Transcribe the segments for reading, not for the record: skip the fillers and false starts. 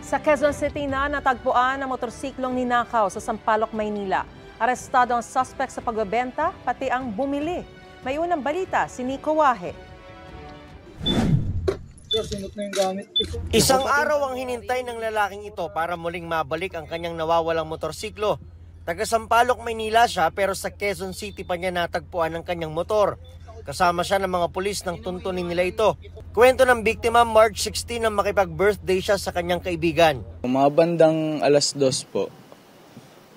Sa Quezon City na natagpuan ang motorsiklong ninakaw sa Sampaloc, Maynila. Arestado ang suspect sa pagbebenta, pati ang bumili. May unang balita si Nico Wahe. Isang araw ang hinintay ng lalaking ito para muling mabalik ang kanyang nawawalang motorsiklo. Taga Sampaloc, Maynila siya pero sa Quezon City pa niya natagpuan ang kanyang motor. Kasama siya ng mga pulis nang tuntunin nila ito. Kwento ng biktima, March 16 nang makipag-birthday siya sa kanyang kaibigan. Mga bandang 2:00 po,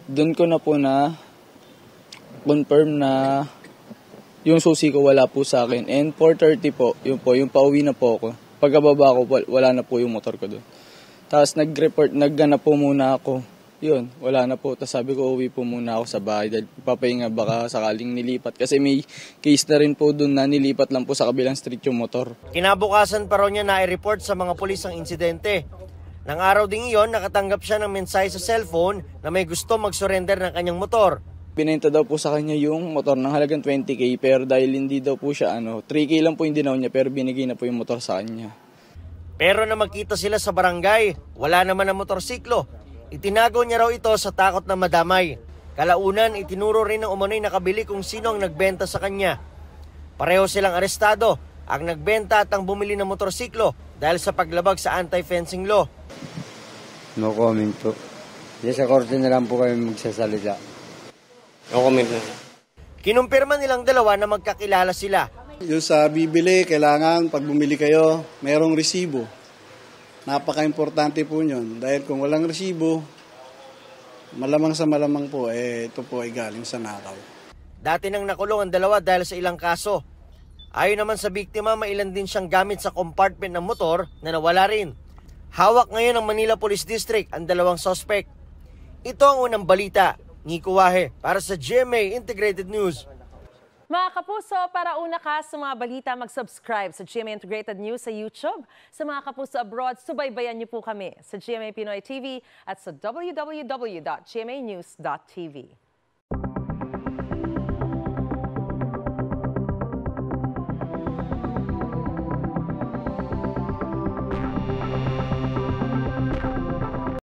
doon ko na po na confirm na yung susi ko wala po sa akin. And 4:30 po, yung pauwi na po ako. Pagkababa ko, wala na po yung motor ko doon. Tapos nagganap po muna ako. Yun, wala na po. Tapos sabi ko, uwi po muna ako sa bahay dahil papahinga baka sakaling nilipat. Kasi may case na rin po doon na nilipat lang po sa kabilang street yung motor. Kinabukasan pa raw niya na i-report sa mga pulis ang insidente. Nang araw ding iyon, nakatanggap siya ng mensahe sa cellphone na may gusto mag-surrender ng kanyang motor. Binenta daw po sa kanya yung motor ng halagang 20K pero dahil hindi daw po siya 3K lang po yung dinaw niya pero binigay na po yung motor sa kanya. Pero na magkita sila sa barangay, wala naman ang motorsiklo. Itinago niya raw ito sa takot na madamay. Kalaunan, itinuro rin ng umano'y nakabili kung sino ang nagbenta sa kanya. Pareho silang arestado, ang nagbenta at ang bumili ng motorsiklo dahil sa paglabag sa anti-fencing law. No comment po. Diyan sa korte na lang po kami magsasalita. No comment na. Kinumpirma nilang dalawa na magkakilala sila. Yung sa bibili, kailangan pag bumili kayo, merong resibo. Napaka-importante po yun. Dahil kung walang resibo, malamang sa malamang po, ito po ay galing sa nakaw. Dati nang nakulong ang dalawa dahil sa ilang kaso. Ayon naman sa biktima, mailan din siyang gamit sa compartment ng motor na nawala rin. Hawak ngayon ng Manila Police District ang dalawang suspect. Ito ang unang balita. Nico Wahe para sa GMA Integrated News. Mga kapuso, para una ka sa mga balita, mag-subscribe sa GMA Integrated News sa YouTube. Sa mga kapuso abroad, subaybayan niyo po kami sa GMA Pinoy TV at sa www.gmanews.tv.